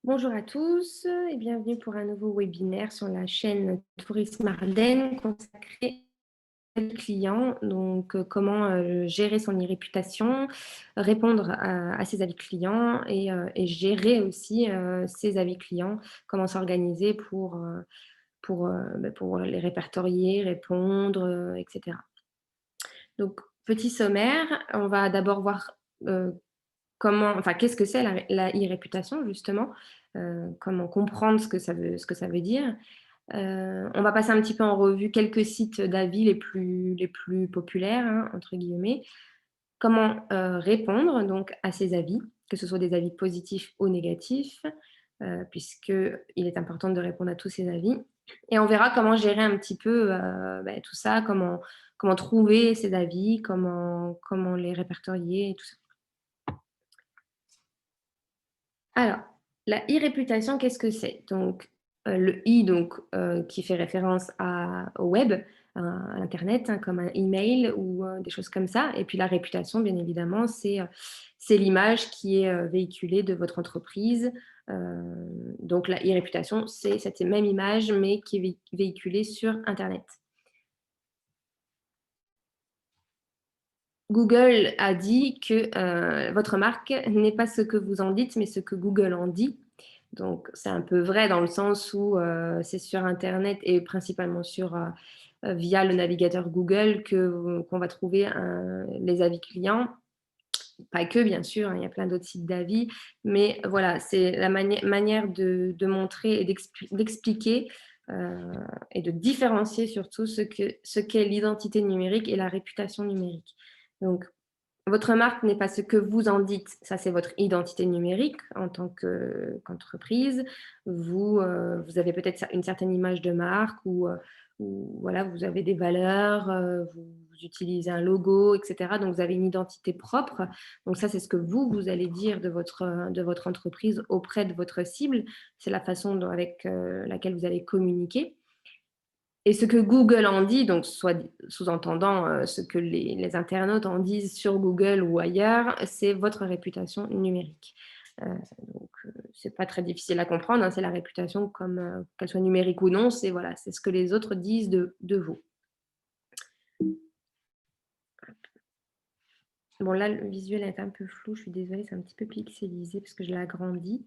Bonjour à tous et bienvenue pour un nouveau webinaire sur la chaîne Tourisme Ardennes consacré aux clients. Donc, comment gérer son e-réputation, répondre à ses avis clients et gérer aussi ses avis clients, comment s'organiser pour les répertorier, répondre, etc. Donc, petit sommaire, on va d'abord voir qu'est-ce que c'est la e-réputation justement? Comment comprendre ce que ça veut dire? On va passer un petit peu en revue quelques sites d'avis les plus «populaires», hein, entre guillemets. Comment, répondre donc à ces avis, que ce soit des avis positifs ou négatifs, puisqu'il est important de répondre à tous ces avis et on verra comment gérer un petit peu, tout ça, comment trouver ces avis, comment les répertorier et tout ça. Alors, la e-réputation, qu'est-ce que c'est? Donc, le i donc, qui fait référence au web, à l'internet, hein, comme un email ou, des choses comme ça et puis la réputation, bien évidemment, c'est l'image qui est, véhiculée de votre entreprise. Donc la e-réputation, c'est cette même image mais qui est véhiculée sur internet. Google a dit que, votre marque n'est pas ce que vous en dites, mais ce que Google en dit. Donc c'est un peu vrai dans le sens où, c'est sur internet et principalement via le navigateur Google qu'on va trouver les avis clients. Pas que bien sûr, hein, il y a plein d'autres sites d'avis, mais voilà, c'est la manière de montrer et d'expliquer, heu et de différencier surtout ce qu'est l'identité numérique et la réputation numérique. Donc votre marque n'est pas ce que vous en dites, ça c'est votre identité numérique en tant qu'entreprise. Vous avez peut-être une certaine image de marque ou voilà, vous avez des valeurs, vous utilisez un logo et cetera, donc vous avez une identité propre. Donc ça, c'est ce que vous allez dire de votre entreprise auprès de votre cible. C'est la façon avec laquelle vous allez communiquer. Et ce que Google en dit, donc soit sous-entendant, ce que les internautes en disent sur Google ou ailleurs, c'est votre réputation numérique. Heu, c'est pas très difficile à comprendre, hein, c'est la réputation comme, qu'elle soit numérique ou non, c'est voilà, c'est ce que les autres disent de vous. Bon là, le visuel est un peu flou, je suis désolée, c'est un petit peu pixelisé parce que je l'ai agrandi.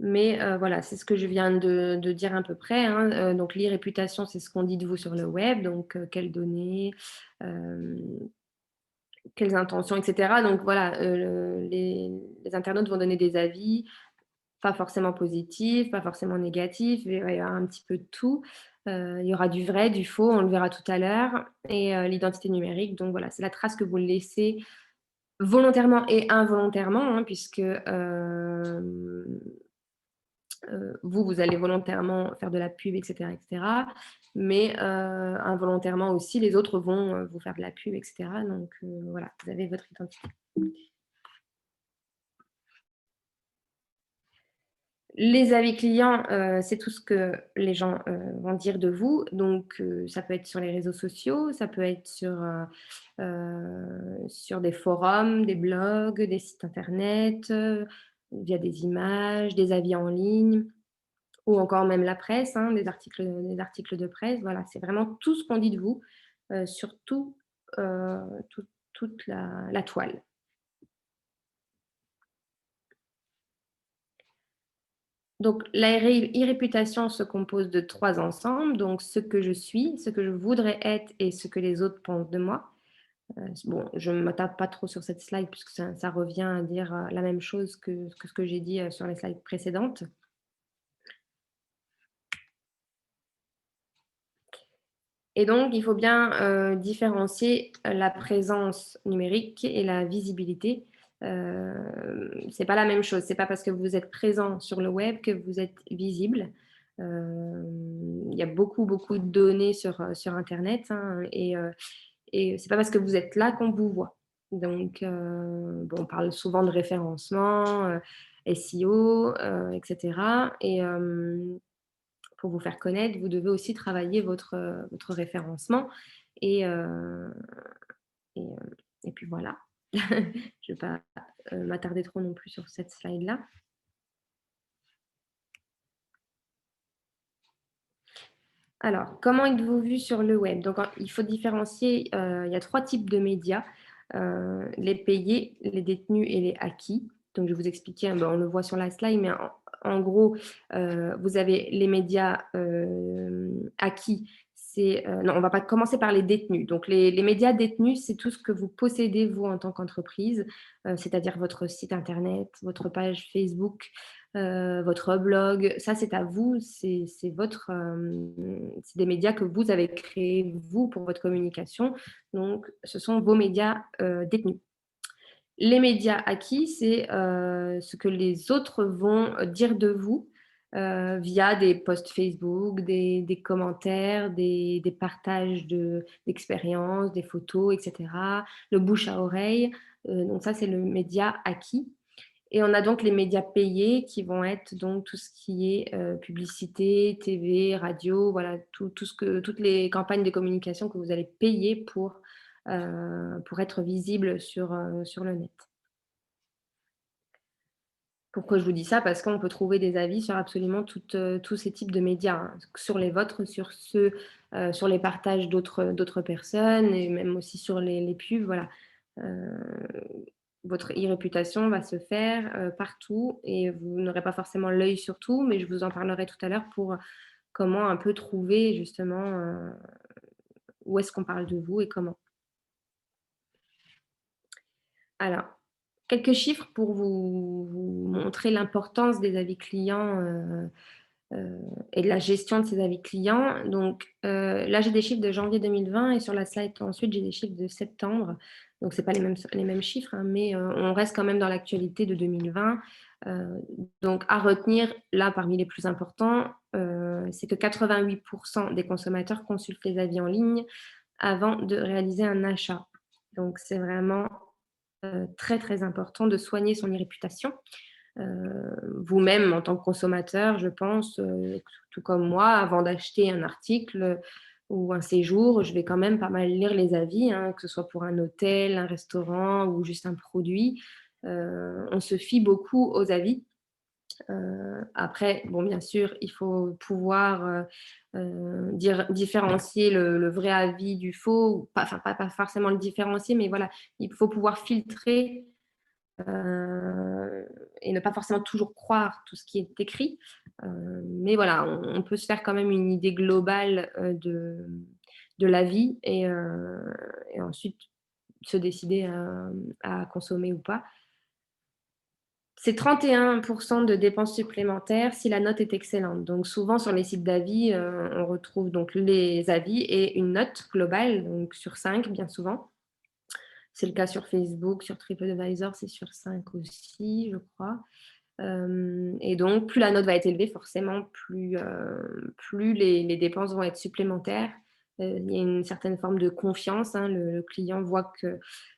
Mais voilà, c'est ce que je viens de dire à peu près, hein, donc l'e-réputation, c'est ce qu'on dit de vous sur le web, donc quelles données, hem, quelles intentions et cetera. Donc voilà, les internautes vont donner des avis, pas forcément positifs, pas forcément négatifs, il va y avoir un petit peu de tout. Il y aura du vrai, du faux, on le verra tout à l'heure et l'identité numérique, donc voilà, c'est la trace que vous laissez volontairement et involontairement, hein, puisque, vous allez volontairement faire de la pub et cetera, mais involontairement aussi, les autres vont, vous faire de la pub et cetera, donc voilà, vous avez votre identité. Les avis clients, c'est tout ce que les gens, vont dire de vous, donc ça peut être sur les réseaux sociaux, ça peut être sur des forums, des blogs, des sites internet, via des images, des avis en ligne. Ou encore même la presse, hein, des articles de presse, voilà, c'est vraiment tout ce qu'on dit de vous, sur heu, tout toute la toile. Donc la e-réputation se compose de 3 ensembles, donc ce que je suis, ce que je voudrais être et ce que les autres pensent de moi. Bon, je ne m'attarde pas trop sur cette slide puisque ça revient à dire, la même chose que ce que j'ai dit, sur les slides précédentes. Et donc, il faut bien, différencier, la présence numérique et la visibilité. C'est pas la même chose. C'est pas parce que vous êtes présent sur le web que vous êtes visible. Il y a beaucoup, beaucoup de données sur internet, hein, et c'est pas parce que vous êtes là qu'on vous voit. Donc, bon, on parle souvent de référencement, SEO, et cetera et pour vous faire connaître, vous devez aussi travailler votre référencement et heu et et puis voilà. Je vais pas, m'attarder trop non plus sur cette slide-là. Alors, comment êtes-vous vu sur le web? Donc, il faut différencier, il y a 3 types de médias, les payés, les détenus et les acquis. Donc je vais vous expliquer, hein, on le voit sur la slide, mais en gros, vous avez les médias, acquis, non, on va pas commencer par les détenus. Donc les médias détenus, c'est tout ce que vous possédez, vous, en tant qu'entreprise, c'est-à-dire votre site internet, votre page Facebook, votre blog, ça c'est à vous, c'est votre, c'est des médias que vous avez créés, vous, pour votre communication. Donc ce sont vos médias, détenus. Les médias acquis, c'est, ce que les autres vont, dire de vous, via des posts Facebook, des commentaires, des partages d'expériences, des photos et cetera, le bouche à oreille, donc ça, c'est le média acquis. Et on a donc les médias payés qui vont être donc tout ce qui est, publicité, TV, radio, voilà, tout ce que toutes les campagnes de communication que vous allez payer pour être visible sur le net. Pourquoi je vous dis ça? Parce qu'on peut trouver des avis sur absolument tous ces types de médias, hein, sur les vôtres, sur ceux, sur les partages d'autres personnes et même aussi sur les pubs, voilà. Heu, Votre e-réputation va se faire, partout et vous n'aurez pas forcément l'œil sur tout, mais je vous en parlerai tout à l'heure pour, comment un peu trouver justement, où est-ce qu'on parle de vous et comment. Alors, quelques chiffres pour vous montrer l'importance des avis clients, et de la gestion de ces avis clients. Donc, là, j'ai des chiffres de janvier 2020 et sur la slide ensuite, j'ai des chiffres de septembre. Donc, c'est pas les mêmes chiffres, hein, mais on reste quand même dans l'actualité de 2020. Heu, donc à retenir, là, parmi les plus importants, c'est que 88 des consommateurs consultent les avis en ligne avant de réaliser un achat. Donc c'est vraiment, très, très important de soigner son e-réputation. Vous-même en tant que consommateur, je pense, tout comme moi, avant d'acheter un article, ou un séjour, je vais quand même pas mal lire les avis, hein, que ce soit pour un hôtel, un restaurant ou juste un produit. On se fie beaucoup aux avis. Après, bon, bien sûr, il faut pouvoir, différencier le vrai avis du faux, ou pas, enfin pas forcément le différencier, mais voilà, il faut pouvoir filtrer, et ne pas forcément toujours croire tout ce qui est écrit. Mais voilà, on peut se faire quand même une idée globale, de l'avis et ensuite se décider à consommer ou pas. C'est 31 de dépenses supplémentaires si la note est excellente. Donc souvent sur les sites d'avis, on retrouve donc les avis et une note globale, donc sur 5 bien souvent. C'est le cas sur Facebook, sur TripAdvisor, c'est sur 5 aussi, je crois. Et donc plus la note va être élevée, forcément, plus les dépenses vont être supplémentaires. Il y a une certaine forme de confiance, hein. Le client voit que,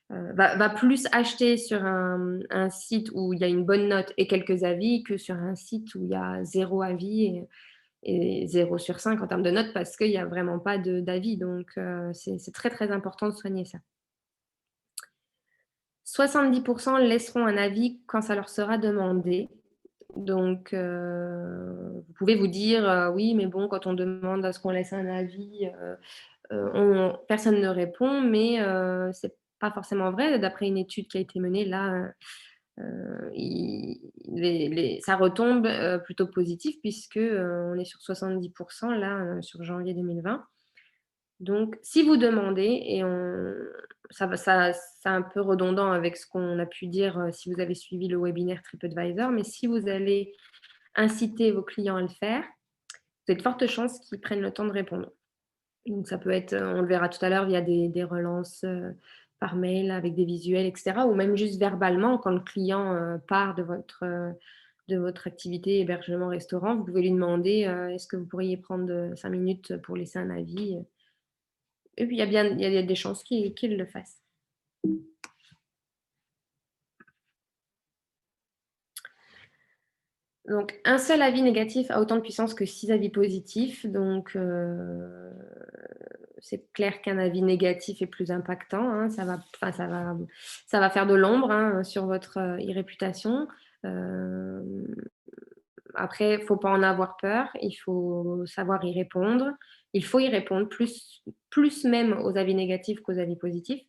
va plus acheter sur un site où il y a une bonne note et quelques avis, que sur un site où il y a 0 avis et 0 sur 5 en termes de notes, parce qu'il y a vraiment pas d'avis. Donc c'est très, très important de soigner ça. 70 laisseront un avis quand ça leur sera demandé. Donc, vous pouvez vous dire, «Oui, mais bon, quand on demande à ce qu'on laisse un avis, on personne ne répond», mais c'est pas forcément vrai. D'après une étude qui a été menée là, i les ça retombe, plutôt positif puisque, on est sur 70 là, sur janvier 2020. Donc si vous demandez et on ça va ça c'est un peu redondant avec ce qu'on a pu dire, si vous avez suivi le webinaire TripAdvisor, mais si vous allez inciter vos clients à le faire, vous avez de fortes chances qu'ils prennent le temps de répondre. Donc ça peut être, on le verra tout à l'heure, via des relances, par mail avec des visuels et cetera, ou même juste verbalement quand le client, part de votre activité hébergement restaurant. Vous pouvez lui demander, «Est-ce que vous pourriez prendre, 5 minutes pour laisser un avis?» Et puis il y a des chances qu'ils le fassent. Donc un seul avis négatif a autant de puissance que 6 avis positifs, donc c'est clair qu'un avis négatif est plus impactant, hein. Ça va faire de l'ombre, hein, sur votre, e-réputation. Hem, Après, il ne faut pas en avoir peur, il faut savoir y répondre. il faut y répondre, plus même aux avis négatifs qu'aux avis positifs.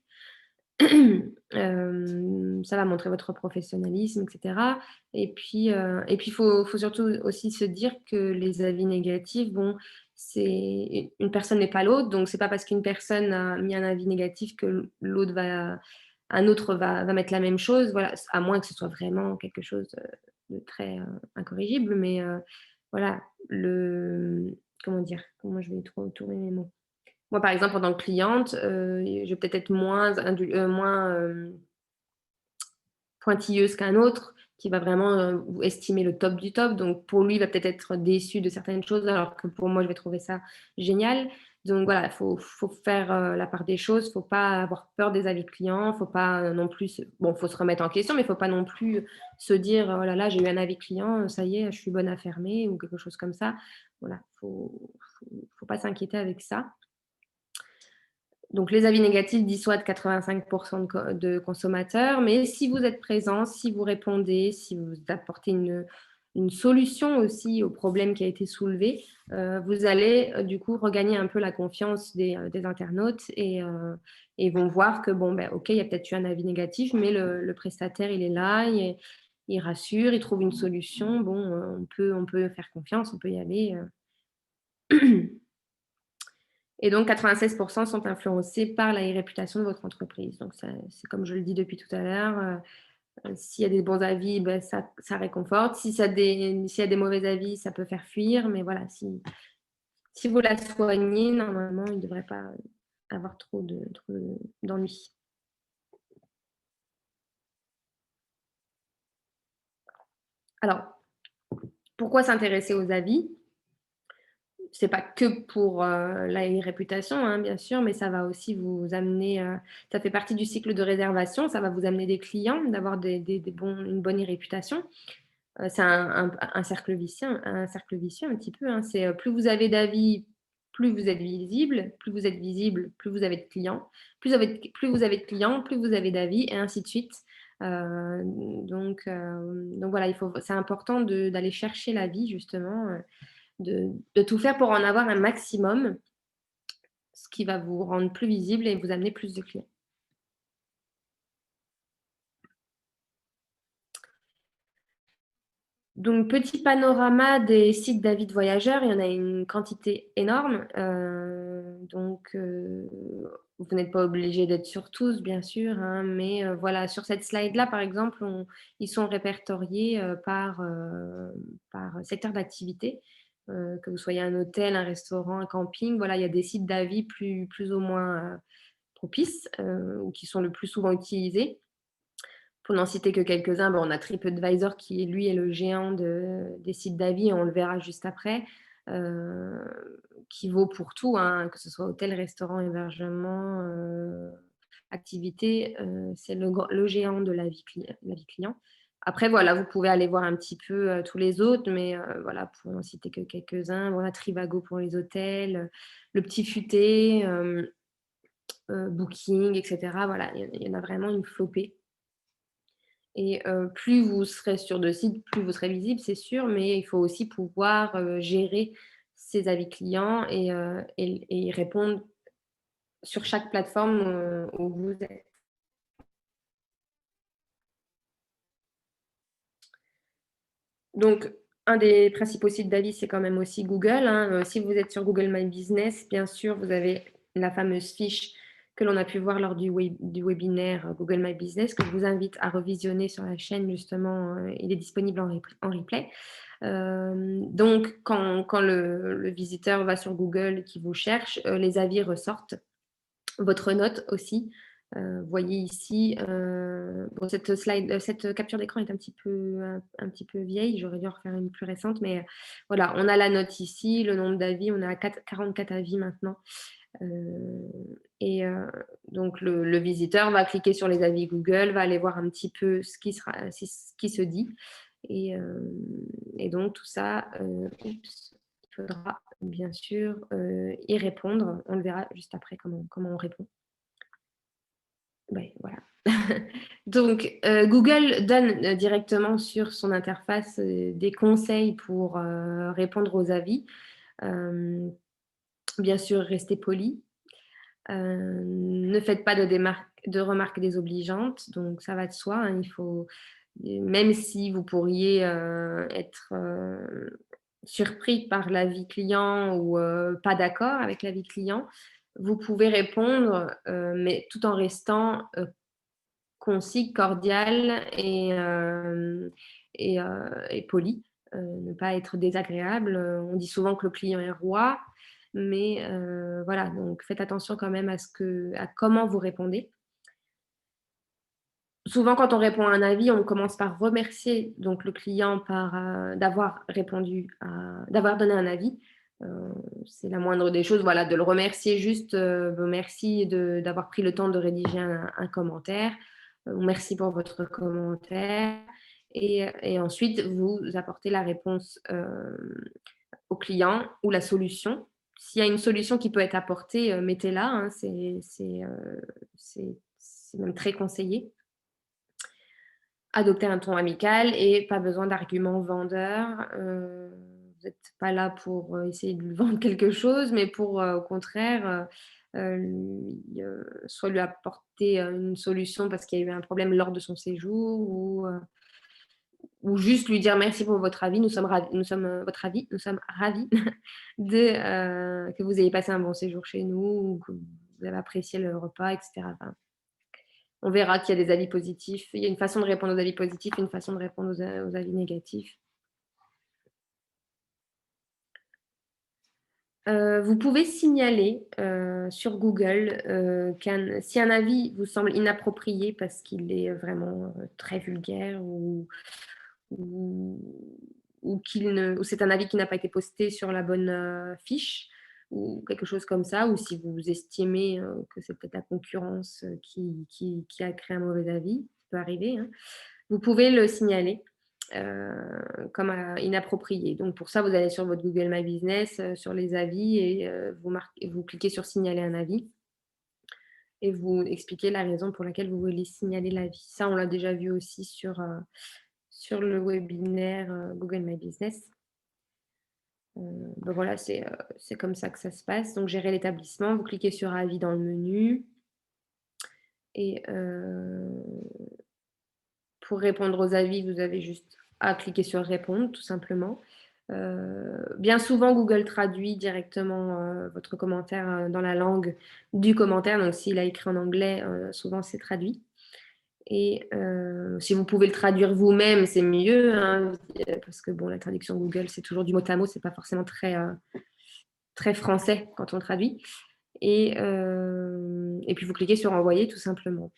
Ça va montrer votre professionnalisme et cetera et puis faut surtout aussi se dire que les avis négatifs, bon, c'est une personne n'est pas l'autre, donc c'est pas parce qu'une personne a mis un avis négatif que un autre va mettre la même chose, voilà, à moins que ce soit vraiment quelque chose, de très, incorrigible, mais voilà, comment dire? Comment je vais tourner mes mots? Moi, par exemple, en tant que cliente, je vais peut-être être moins, pointilleuse qu'un autre qui va vraiment, estimer le top du top. Donc pour lui, il va peut-être être déçu de certaines choses, alors que pour moi, je vais trouver ça génial. Donc voilà, faut faire, la part des choses, faut pas avoir peur des avis clients, faut pas, non plus faut se remettre en question, mais faut pas non plus se dire: «Oh là là, j'ai eu un avis client, ça y est, je suis bonne à fermer» ou quelque chose comme ça. Voilà, faut pas s'inquiéter avec ça. Donc les avis négatifs dissuadent 85 de consommateurs, mais si vous êtes présent, si vous répondez, si vous apportez une solution aussi au problème qui a été soulevé, vous allez, du coup regagner un peu la confiance des internautes et vont voir que bon, ben, OK, il y a peut-être eu un avis négatif, mais le prestataire, il est là, il rassure, il trouve une solution. Bon, on peut faire confiance, on peut y aller, Et donc 96 sont influencés par la réputation de votre entreprise. Donc ça, c'est comme je le dis depuis tout à l'heure, s'il y a des bons avis, ben ça réconforte. S'il y a des mauvais avis, ça peut faire fuir, mais voilà, si vous la soignez, normalement, il ne devrait pas avoir trop d'ennuis. Alors, pourquoi s'intéresser aux avis? C'est pas que pour, la réputation, hein, bien sûr, mais ça va aussi vous amener, ça fait partie du cycle de réservation, ça va vous amener des clients, d'avoir une bonne réputation. C'est un cercle vicieux un petit peu, hein. C'est, plus vous avez d'avis, plus vous êtes visible, plus vous êtes visible, plus vous avez de clients, plus vous avez de clients, plus vous avez d'avis et ainsi de suite. Donc voilà, c'est important d'aller chercher l'avis justement, de tout faire pour en avoir un maximum, ce qui va vous rendre plus visible et vous amener plus de clients. Donc petit panorama des sites d'avis de voyageurs, il y en a une quantité énorme, vous n'êtes pas obligé d'être sur tous bien sûr, hein, mais voilà, sur cette slide-là, par exemple, ils sont répertoriés, par secteur d'activité, que vous soyez un hôtel, un restaurant, un camping, voilà, il y a des sites d'avis plus ou moins, propices, ou qui sont le plus souvent utilisés. Pour n'en citer que quelques-uns, on a TripAdvisor qui, lui, est le géant des sites d'avis, on le verra juste après, heu, qui vaut pour tout, hein, que ce soit hôtel, restaurant, hébergement, activité, c'est le géant de l'avis client. Après voilà, vous pouvez aller voir un petit peu, tous les autres, mais voilà, pour n'en citer que quelques-uns, voilà, Trivago pour les hôtels, Le Petit Futé, Booking et cetera. Voilà, il y en a vraiment une flopée. Et plus vous serez sur de sites, plus vous serez visible, c'est sûr, mais il faut aussi pouvoir, gérer ses avis clients et y répondre sur chaque plateforme, où vous êtes. Donc un des principaux sites d'avis, c'est quand même aussi Google, hein. Si vous êtes sur Google My Business, bien sûr, vous avez la fameuse fiche que l'on a pu voir lors du webinaire, Google My Business, que je vous invite à revisionner sur la chaîne justement, il est disponible en replay. Donc quand le visiteur va sur Google et qu'il vous cherche, les avis ressortent, votre note aussi. Vous voyez ici, bon cette capture d'écran est un petit peu vieille, j'aurais dû en refaire une plus récente, mais voilà, on a la note ici, le nombre d'avis, on est à 44 avis maintenant. Heu et donc le visiteur va cliquer sur les avis Google, va aller voir un petit peu ce qui se dit et donc tout ça, oups, il faudra bien sûr, y répondre. On le verra juste après comment on répond. Ouais, voilà. Donc Google donne, directement sur son interface, des conseils pour, répondre aux avis. Hem Bien sûr, restez poli. Ne faites pas de remarques désobligeantes, donc ça va de soi, hein, il faut même si vous pourriez, être, surpris par l'avis client ou, pas d'accord avec l'avis client, vous pouvez répondre, mais tout en restant, concis, cordial et poli. Ne pas être désagréable. On dit souvent que le client est roi, mais voilà, donc faites attention quand même à comment vous répondez. Souvent, quand on répond à un avis, on commence par remercier donc le client d'avoir donné un avis. Heu, c'est la moindre des choses, voilà, de le remercier juste, «Merci d'avoir pris le temps de rédiger un commentaire. Merci pour votre commentaire» et ensuite vous apportez la réponse, au client ou la solution. S'il y a une solution qui peut être apportée, mettez-la, hein, c'est même très conseillé. Adopter un ton amical et pas besoin d'arguments vendeurs. Vous êtes pas là pour, essayer de lui vendre quelque chose, mais pour, au contraire, soit lui apporter, une solution parce qu'il y a eu un problème lors de son séjour ou juste lui dire: «Merci pour votre avis, votre avis, nous sommes ravis que vous ayez passé un bon séjour chez nous ou que vous avez apprécié le repas» et cetera. Enfin, on verra qu'il y a des avis positifs. Il y a une façon de répondre aux avis positifs et une façon de répondre aux avis négatifs. Vous pouvez signaler, sur Google, si un avis vous semble inapproprié parce qu'il est vraiment, très vulgaire ou ou c'est un avis qui n'a pas été posté sur la bonne, fiche ou quelque chose comme ça, ou si vous estimez, que c'est peut-être la concurrence, qui a créé un mauvais avis, ça peut arriver, hein. Vous pouvez le signaler, comme, inapproprié. Donc pour ça, vous allez sur votre Google My Business, sur les avis et vous cliquez sur «Signaler un avis» et vous expliquez la raison pour laquelle vous voulez signaler l'avis. Ça, on l'a déjà vu aussi sur le webinaire, Google My Business. Donc voilà, c'est comme ça que ça se passe. Donc gérer l'établissement, vous cliquez sur «Avis» dans le menu et pour répondre aux avis, vous avez juste à cliquer sur «Répondre» tout simplement. Bien souvent, Google traduit directement, votre commentaire, dans la langue du commentaire. Donc s'il a écrit en anglais, souvent c'est traduit et si vous pouvez le traduire vous-même, c'est mieux, hein, parce que bon, la traduction Google, c'est toujours du mot à mot, c'est pas forcément très français quand on traduit et puis vous cliquez sur «Envoyer» tout simplement.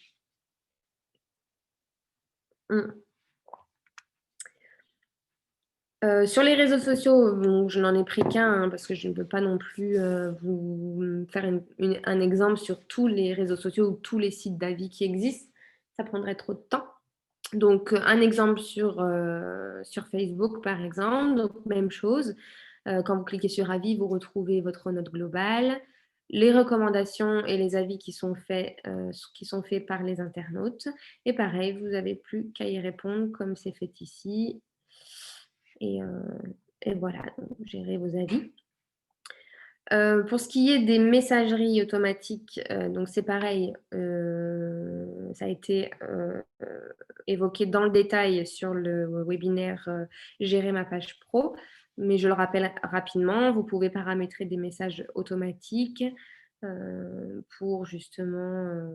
Mmh. Sur les réseaux sociaux, bon, je n'en ai pris qu'un, hein, parce que je ne peux pas non plus, vous faire un exemple sur tous les réseaux sociaux ou tous les sites d'avis qui existent. Ça prendrait trop de temps. Donc, un exemple sur Facebook, par exemple, donc même chose. Quand vous cliquez sur avis, vous retrouvez votre note globale, les recommandations et les avis qui sont faits par les internautes et pareil, vous n'avez plus qu'à y répondre comme c'est fait ici et voilà, donc gérer vos avis. Pour ce qui est des messageries automatiques, donc c'est pareil, ça a été, évoqué dans le détail sur le webinaire, «Gérer ma page pro», mais je le rappelle rapidement, vous pouvez paramétrer des messages automatiques, pour justement,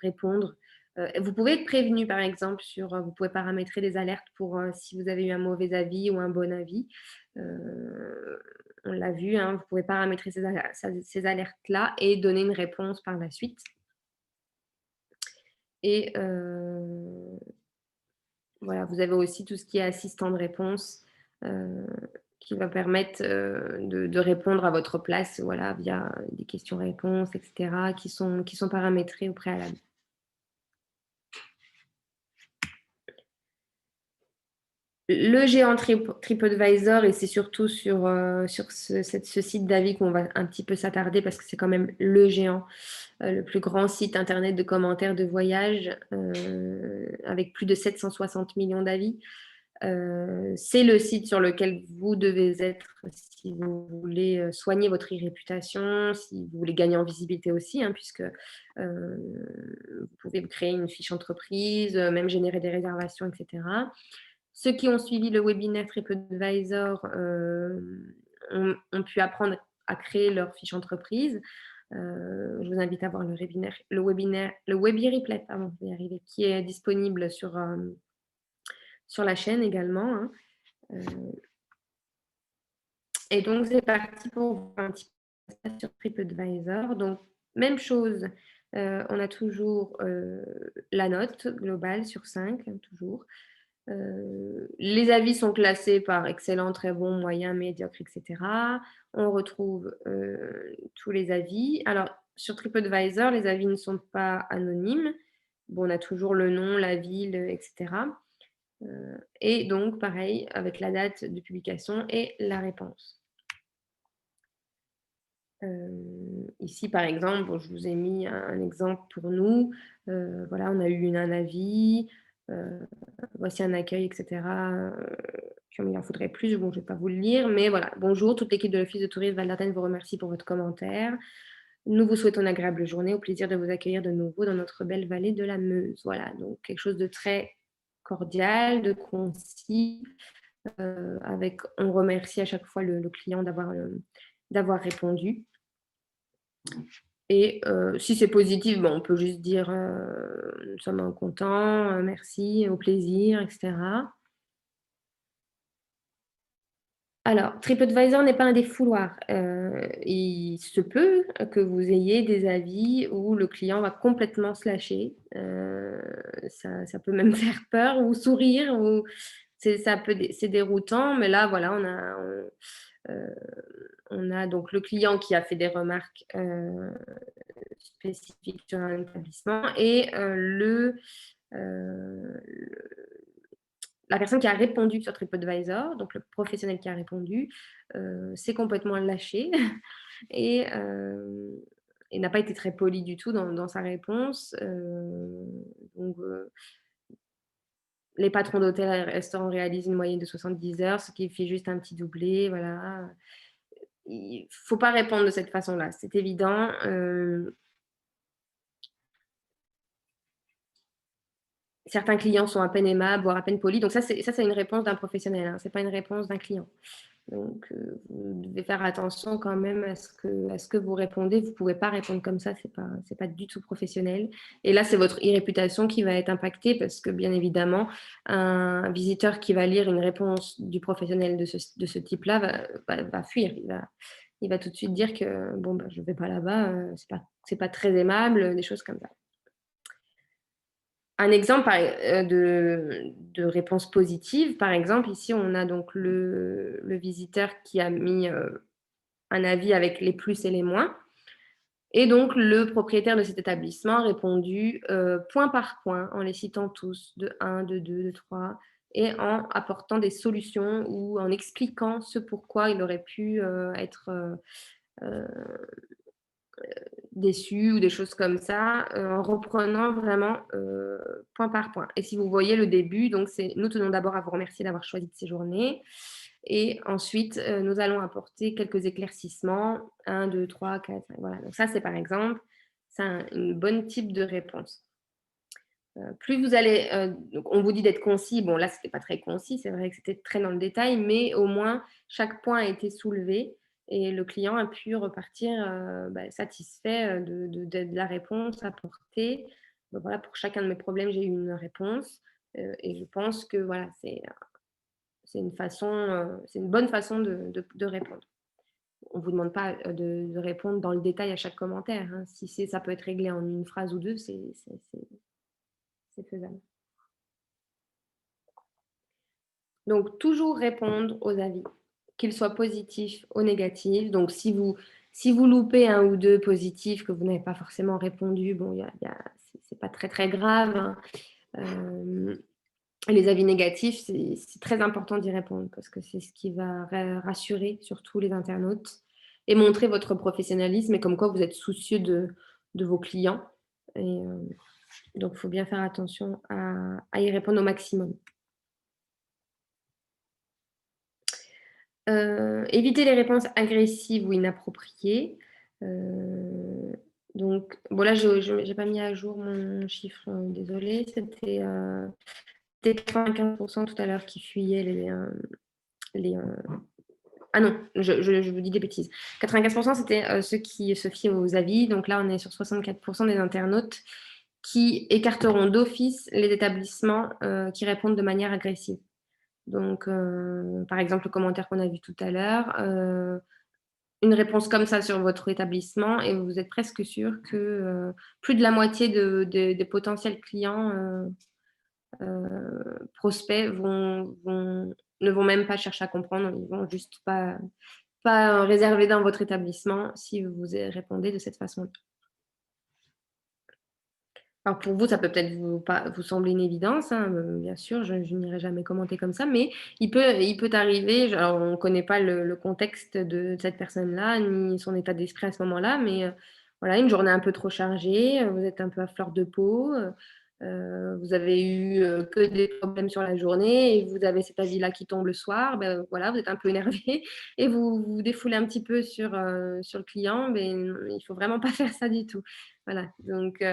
répondre. Vous pouvez être prévenu par exemple vous pouvez paramétrer des alertes pour, si vous avez eu un mauvais avis ou un bon avis. Heu, on l'a vu, hein, vous pouvez paramétrer ces alertes-là et donner une réponse par la suite et voilà, vous avez aussi tout ce qui est assistant de réponse, heu, qui va permettre, de répondre à votre place, voilà, via des questions-réponses et cetera qui sont paramétrées au préalable. Le géant TripAdvisor et c'est surtout sur ce site d'avis qu'on va un petit peu s'attarder parce que c'est quand même le géant, le plus grand site internet de commentaires de voyage, avec plus de 760 millions d'avis. C'est le site sur lequel vous devez être si vous voulez soigner votre e-réputation, si vous voulez gagner en visibilité aussi, hein, puisque vous pouvez créer une fiche entreprise, même générer des réservations, etc. Ceux qui ont suivi le webinaire TripAdvisor ont pu apprendre à créer leur fiche entreprise. Je vous invite à voir le Webi Replay, pardon, je vais y arriver, qui est disponible sur la chaîne également, hein. Et donc, c'est parti pour voir un petit peu ça sur TripAdvisor. Donc, même chose, on a toujours la note globale sur 5, hein, toujours. Les avis sont classés par excellent, très bon, moyen, médiocre, etc. On retrouve tous les avis. Alors, sur TripAdvisor, les avis ne sont pas anonymes. Bon, on a toujours le nom, la ville, etc. Et donc, pareil, avec la date de publication et la réponse. Ici, par exemple, bon, je vous ai mis un exemple pour nous. Voilà, on a eu un avis, voici un accueil, etc. Comme il en faudrait plus, bon, je ne vais pas vous le lire, mais voilà. Bonjour, toute l'équipe de l'Office de tourisme Val d'Ardennes vous remercie pour votre commentaire. Nous vous souhaitons une agréable journée, au plaisir de vous accueillir de nouveau dans notre belle vallée de la Meuse. Voilà, donc quelque chose de très cordial, de concis, on remercie à chaque fois le client d'avoir répondu. Et si c'est positif, bon, on peut juste dire nous sommes contents, merci, au plaisir, etc. Alors, TripAdvisor n'est pas un défouloir. Il se peut que vous ayez des avis où le client va complètement se lâcher. Ça peut même faire peur ou sourire. C'est déroutant, mais là, voilà, on a donc le client qui a fait des remarques spécifiques sur un établissement et la personne qui a répondu sur TripAdvisor, donc le professionnel qui a répondu, s'est complètement lâché et n'a pas été très poli du tout dans sa réponse. Donc, les patrons d'hôtels et restaurants réalisent une moyenne de 70 heures, ce qui fait juste un petit doublé, voilà. Il ne faut pas répondre de cette façon-là, c'est évident. Certains clients sont à peine aimables, voire à peine polis. Donc ça, c'est une réponse d'un professionnel, hein. Ce n'est pas une réponse d'un client. Donc, vous devez faire attention quand même à ce que vous répondez. Vous ne pouvez pas répondre comme ça, c'est pas du tout professionnel. Et là, c'est votre e-réputation qui va être impactée parce que, bien évidemment, un visiteur qui va lire une réponse du professionnel de ce type-là va fuir. Il va tout de suite dire que bon, je ne vais pas là-bas, c'est pas très aimable, des choses comme ça. Un exemple de réponse positive, par exemple, ici, on a donc le visiteur qui a mis un avis avec les plus et les moins. Et donc, le propriétaire de cet établissement a répondu point par point, en les citant tous, de 1, de 2, de 3, et en apportant des solutions ou en expliquant ce pourquoi il aurait pu être déçu ou des choses comme ça, en reprenant vraiment point par point. Et si vous voyez le début, donc c'est nous tenons d'abord à vous remercier d'avoir choisi de séjourner. Et ensuite, nous allons apporter quelques éclaircissements. 1, 2, 3, 4, 5. Voilà. Donc ça, c'est par exemple, c'est une bonne type de réponse. Plus vous allez, donc on vous dit d'être concis. Bon, là, c'était pas très concis. C'est vrai que c'était très dans le détail, mais au moins chaque point a été soulevé et le client a pu repartir satisfait de la réponse apportée. Donc voilà, pour chacun de mes problèmes, j'ai eu une réponse et je pense que voilà, c'est une bonne façon de répondre. On ne vous demande pas de répondre dans le détail à chaque commentaire, hein. Si ça peut être réglé en une phrase ou deux, c'est faisable. Donc, toujours répondre aux avis, qu'ils soient positifs ou négatifs. Donc, si vous loupez un ou deux positifs que vous n'avez pas forcément répondu, bon, c'est pas très, très grave, hein. Les avis négatifs, c'est très important d'y répondre parce que c'est ce qui va rassurer surtout les internautes et montrer votre professionnalisme et comme quoi vous êtes soucieux de vos clients. Et donc, il faut bien faire attention à y répondre au maximum. Éviter les réponses agressives ou inappropriées. Heu, donc bon là je j'ai pas mis à jour mon chiffre, désolée, c'était 95 tout à l'heure qui fuyaient les, ah non, je vous dis des bêtises. 95 c'était, ceux qui se fient aux avis, donc là on est sur 64 des internautes qui écarteront d'office les établissements, qui répondent de manière agressive. Donc par exemple, le commentaire qu'on a vu tout à l'heure, une réponse comme ça sur votre établissement et vous êtes presque sûr que, plus de la moitié des potentiels clients, prospects ne vont même pas chercher à comprendre, ils vont juste pas réserver dans votre établissement si vous répondez de cette façon. Alors pour vous, ça peut peut-être vous sembler une évidence, hein, bien sûr, je n'irai jamais commenter comme ça, mais il peut arriver, alors on ne connaît pas le contexte de cette personne-là, ni son état d'esprit à ce moment-là, mais voilà, une journée un peu trop chargée, vous êtes un peu à fleur de peau, vous avez eu, que des problèmes sur la journée et vous avez cet avis-là qui tombe le soir, ben, voilà, vous êtes un peu énervé et vous vous défoulez un petit peu sur le client, mais il faut vraiment pas faire ça du tout. Voilà, donc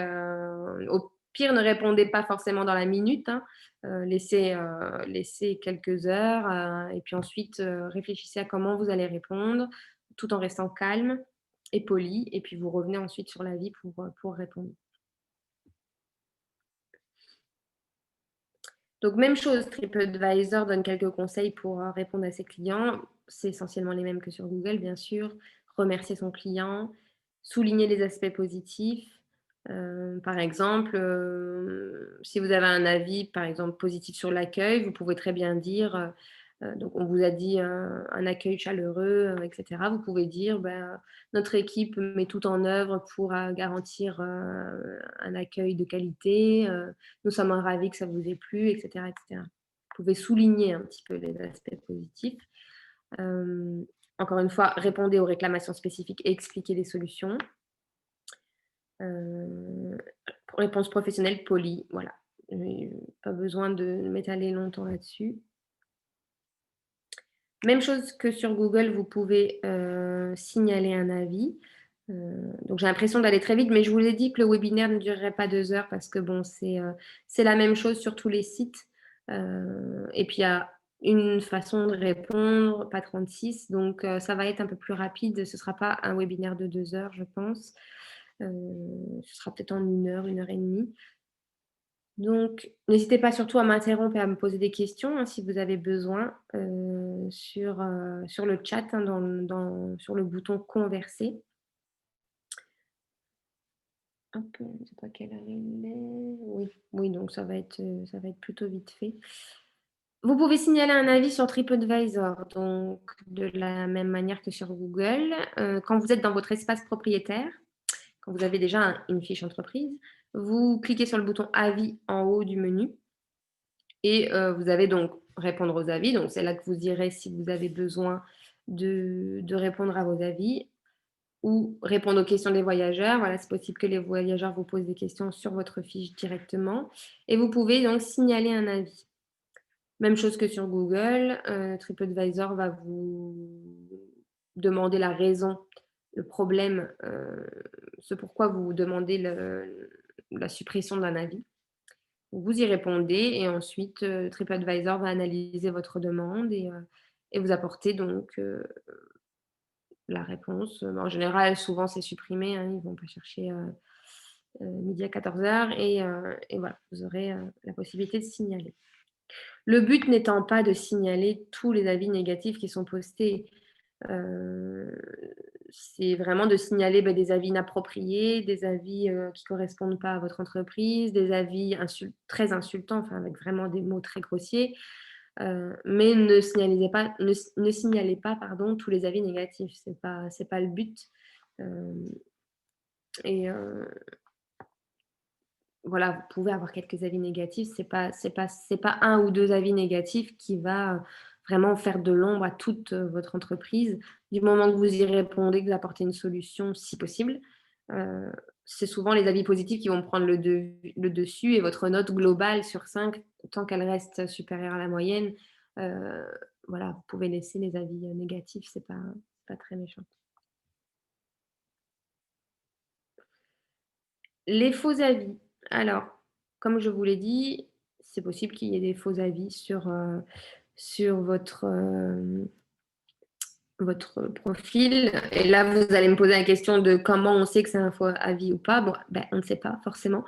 au pire, ne répondez pas forcément dans la minute, hein, laissez quelques heures, et puis ensuite, réfléchissez à comment vous allez répondre, tout en restant calme et poli et puis vous revenez ensuite sur l'avis pour répondre. Donc même chose, TripAdvisor donne quelques conseils pour, répondre à ses clients. C'est essentiellement les mêmes que sur Google, bien sûr. Remercier son client, souligner les aspects positifs. Par exemple, si vous avez un avis, par exemple, positif sur l'accueil, vous pouvez très bien dire, donc on vous a dit, un accueil chaleureux, et cetera. Vous pouvez dire: «Ben, notre équipe met tout en œuvre pour, garantir, un accueil de qualité, nous sommes ravis que ça vous ait plu», et cetera, et cetera. Vous pouvez souligner un petit peu les aspects positifs. Hem, Encore une fois, répondez aux réclamations spécifiques et expliquez les solutions. Heu, Réponse professionnelle polie, voilà. Pas besoin de m'étaler longtemps là-dessus. Même chose que sur Google, vous pouvez, signaler un avis. Donc j'ai l'impression d'aller très vite, mais je vous ai dit que le webinaire ne durerait pas 2 heures parce que bon, c'est la même chose sur tous les sites. Et puis il y a une façon de répondre, pas 36, donc ça va être un peu plus rapide. Ce ne sera pas un webinaire de 2 heures, je pense. Ce sera peut-être en 1 heure et demie. Donc, n'hésitez pas surtout à m'interrompre et à me poser des questions, hein, si vous avez besoin, sur le chat, hein, sur le bouton «Converser». Hop, je sais pas quelle heure il est. Oui, oui, donc ça va être plutôt vite fait. Vous pouvez signaler un avis sur TripAdvisor, donc de la même manière que sur Google, quand vous êtes dans votre espace propriétaire, quand vous avez déjà une fiche entreprise, vous cliquez sur le bouton «Avis» en haut du menu. Et vous avez donc répondre aux avis, donc c'est là que vous irez si vous avez besoin de répondre à vos avis ou répondre aux questions des voyageurs. Voilà, c'est possible que les voyageurs vous posent des questions sur votre fiche directement et vous pouvez donc signaler un avis. Même chose que sur Google, TripAdvisor va vous demander la raison, le problème, ce pourquoi vous demandez la suppression d'un avis. Vous y répondez et ensuite, TripAdvisor va analyser votre demande et vous apporter donc la réponse. En général, souvent, c'est supprimé, hein, ils ne vont pas chercher, midi à 14 heures et voilà, vous aurez, la possibilité de signaler. Le but n'étant pas de signaler tous les avis négatifs qui sont postés, heu, c'est vraiment de signaler, des avis inappropriés, des avis, qui correspondent pas à votre entreprise, des avis très insultants, enfin avec vraiment des mots très grossiers, mais ne signalez pas, pardon, tous les avis négatifs. C'est pas le but, hem et voilà, vous pouvez avoir quelques avis négatifs, c'est pas 1 ou 2 avis négatifs qui va, vraiment faire de l'ombre à toute, votre entreprise. Du moment que vous y répondez, que vous apportez une solution si possible, heu, c'est souvent les avis positifs qui vont prendre le dessus et votre note globale sur 5, tant qu'elle reste supérieure à la moyenne, heu, voilà, vous pouvez laisser les avis, négatifs, c'est pas très méchant. Les faux avis. Alors, comme je vous l'ai dit, c'est possible qu'il y ait des faux avis sur votre profil et là, vous allez me poser la question de comment on sait que c'est un faux avis ou pas. Bon, ben, on ne sait pas forcément.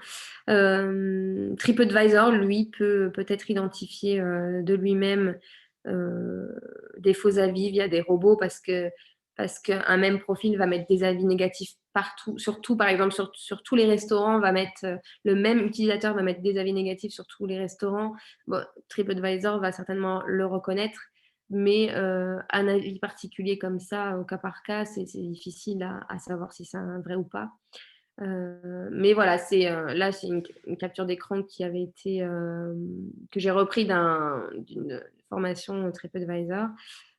TripAdvisor, lui, peut peut-être identifier, de lui-même, heu, des faux avis via des robots parce qu'un même profil va mettre des avis négatifs partout, surtout, par exemple, sur tous les restaurants, va mettre, le même utilisateur va mettre des avis négatifs sur tous les restaurants. Bon, TripAdvisor va certainement le reconnaître, mais un avis particulier comme ça, au cas par cas, c'est difficile à savoir si c'est un vrai ou pas. Mais voilà, là, c'est une capture d'écran qui avait été, que j'ai repris d'une formation TripAdvisor.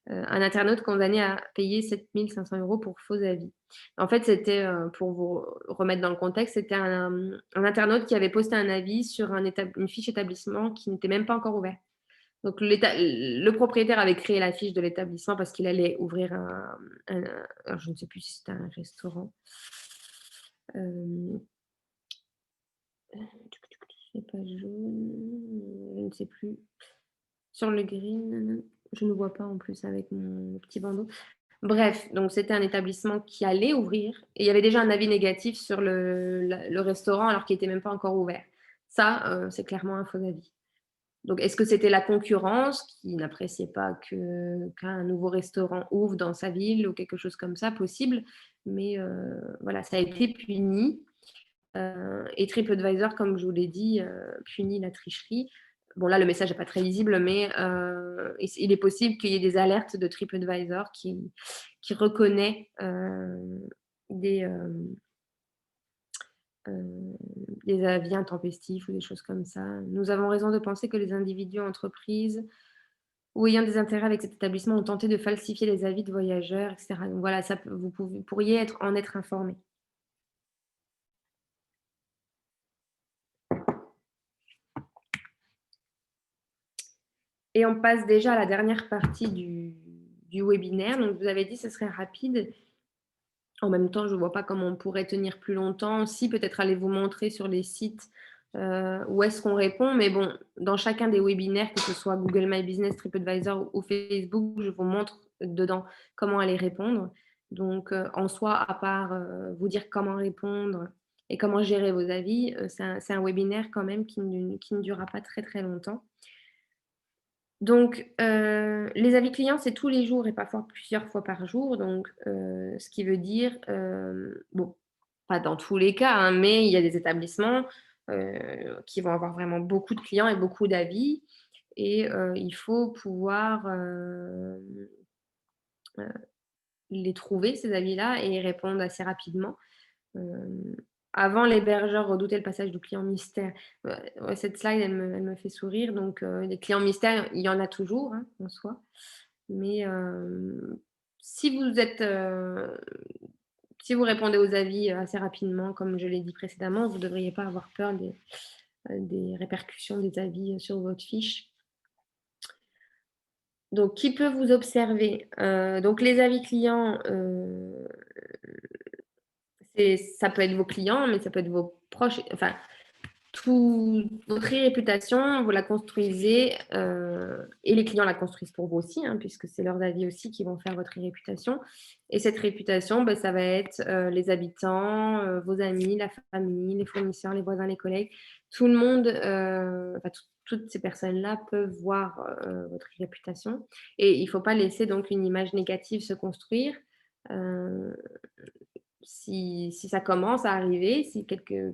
Un internaute condamné à payer 7 500 € pour faux avis. En fait, c'était, pour vous remettre dans le contexte, c'était un internaute qui avait posté un avis sur une fiche établissement qui n'était même pas encore ouvert. Donc le propriétaire avait créé la fiche de l'établissement parce qu'il allait ouvrir alors je ne sais plus si c'était un restaurant. Hem, les pages jaunes, je ne sais plus. Sur le green, je ne vois pas en plus avec mon petit bandeau. Bref, donc c'était un établissement qui allait ouvrir et il y avait déjà un avis négatif sur le restaurant alors qu'il était même pas encore ouvert. Ça, c'est clairement un faux avis. Donc, est-ce que c'était la concurrence qui n'appréciait pas qu'un nouveau restaurant ouvre dans sa ville ou quelque chose comme ça? Possible, mais voilà, ça a été puni, et TripAdvisor, comme je vous l'ai dit, punit la tricherie. Bon, là, le message n'est pas très lisible, mais il est possible qu'il y ait des alertes de TripAdvisor qui reconnaît, des, hem, heu, des avis intempestifs ou des choses comme ça. Nous avons raison de penser que les individus, entreprises ou ayant des intérêts avec cet établissement ont tenté de falsifier les avis de voyageurs, et cetera. Donc voilà, ça peut vous pourriez en être informé. Et on passe déjà à la dernière partie du webinaire. Donc vous avez dit que ce serait rapide. En même temps, je ne vois pas comment on pourrait tenir plus longtemps. Si, peut-être aller vous montrer sur les sites, où est-ce qu'on répond. Mais bon, dans chacun des webinaires, que ce soit Google My Business, TripAdvisor ou Facebook, je vous montre dedans comment aller répondre. Donc, en soi, à part, vous dire comment répondre et comment gérer vos avis, c'est un webinaire quand même qui ne durera pas très, très longtemps. Donc, les avis clients, c'est tous les jours et parfois plusieurs fois par jour. Donc, ce qui veut dire, bon, pas dans tous les cas, hein, mais il y a des établissements, qui vont avoir vraiment beaucoup de clients et beaucoup d'avis et il faut pouvoir, heu, les trouver ces avis-là et y répondre assez rapidement. Hem, Avant, l'hébergeur redoutait le passage du client mystère. Ouais, cette slide, elle me fait sourire. Donc, les clients mystères, il y en a toujours, hein, en soi. Mais, si vous êtes, si vous répondez aux avis, assez rapidement, comme je l'ai dit précédemment, vous ne devriez pas avoir peur des répercussions des avis, sur votre fiche. Donc qui peut vous observer? Donc les avis clients, ça peut être vos clients, mais ça peut être vos proches, enfin votre réputation, vous la construisez, et les clients la construisent pour vous aussi, hein, puisque c'est leurs avis aussi qui vont faire votre réputation. Et cette réputation, bah, ça va être, les habitants, vos amis, la famille, les fournisseurs, les voisins, les collègues. Tout le monde, enfin toutes ces personnes-là peuvent voir, votre réputation et il ne faut pas laisser donc une image négative se construire. Heu si ça commence à arriver, si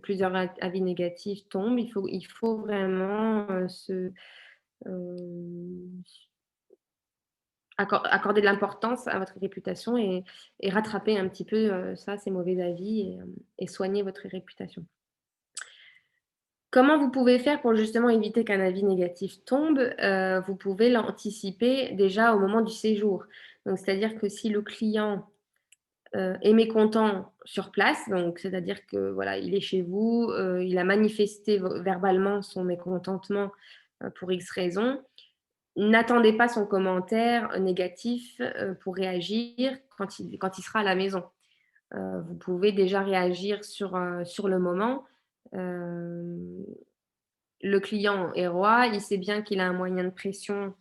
plusieurs avis négatifs tombent, il faut vraiment, hem, accorder de l'importance à votre réputation et rattraper un petit peu, ces mauvais avis et soigner votre réputation. Comment vous pouvez faire pour justement éviter qu'un avis négatif tombe? Vous pouvez l'anticiper déjà au moment du séjour. Donc c'est-à-dire que si le client est mécontent sur place, donc c'est-à-dire que voilà, il est chez vous, il a manifesté verbalement son mécontentement, pour X raison. n'attendez pas son commentaire négatif pour réagir quand il sera à la maison. Vous pouvez déjà réagir sur le moment. Euh, le client est roi, il sait bien qu'il a un moyen de pression.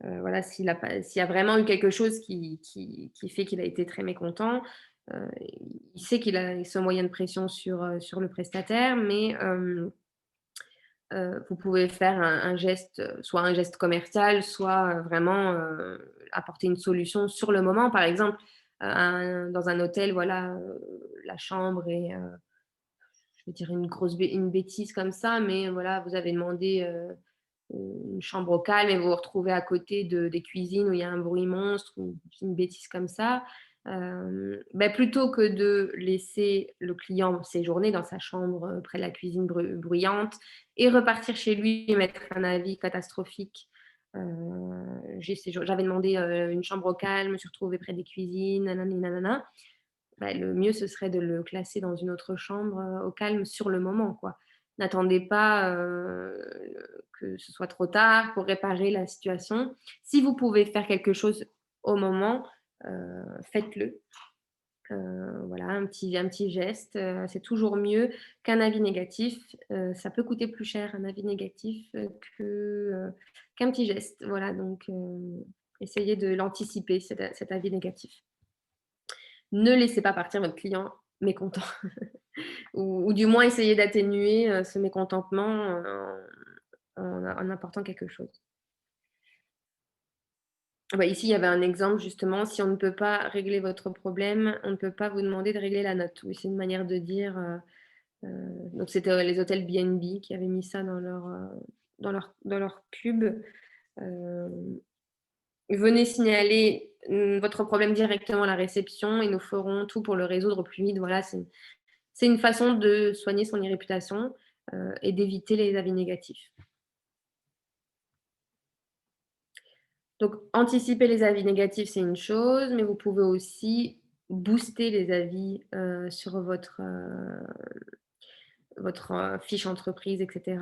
Voilà, s'il y a vraiment eu quelque chose qui fait qu'il a été très mécontent, il sait qu'il a ce moyen de pression sur le prestataire, mais vous pouvez faire un geste, soit un geste commercial, soit vraiment apporter une solution sur le moment. Par exemple, dans un hôtel, voilà, la chambre est, je vais dire une bêtise comme ça, mais voilà, vous avez demandé une chambre au calme et vous vous retrouvez à côté des cuisines où il y a un bruit monstre ou une bêtise comme ça. Plutôt que de laisser le client séjourner dans sa chambre près de la cuisine bruyante et repartir chez lui et mettre un avis catastrophique. J'avais demandé une chambre au calme, je me suis retrouvée près des cuisines, nanani, nanana. Le mieux, ce serait de le classer dans une autre chambre au calme sur le moment, quoi. N'attendez pas que ce soit trop tard pour réparer la situation. Si vous pouvez faire quelque chose au moment, faites-le. Voilà, un petit geste, c'est toujours mieux qu'un avis négatif. Ça peut coûter plus cher un avis négatif qu'un petit geste. Voilà, donc essayez de l'anticiper, cet avis négatif. Ne laissez pas partir votre client mécontent ou du moins essayez d'atténuer ce mécontentement en apportant quelque chose. Ici, il y avait un exemple justement, si on ne peut pas régler votre problème, on ne peut pas vous demander de régler la note. Oui, c'est une manière de dire. Donc c'était les hôtels B&B qui avaient mis ça dans leur pub. Venez signaler votre problème directement à la réception et nous ferons tout pour le résoudre au plus vite. Voilà, c'est une façon de soigner son réputation et d'éviter les avis négatifs. Donc, anticiper les avis négatifs, c'est une chose, mais vous pouvez aussi booster les avis sur votre fiche entreprise, etc.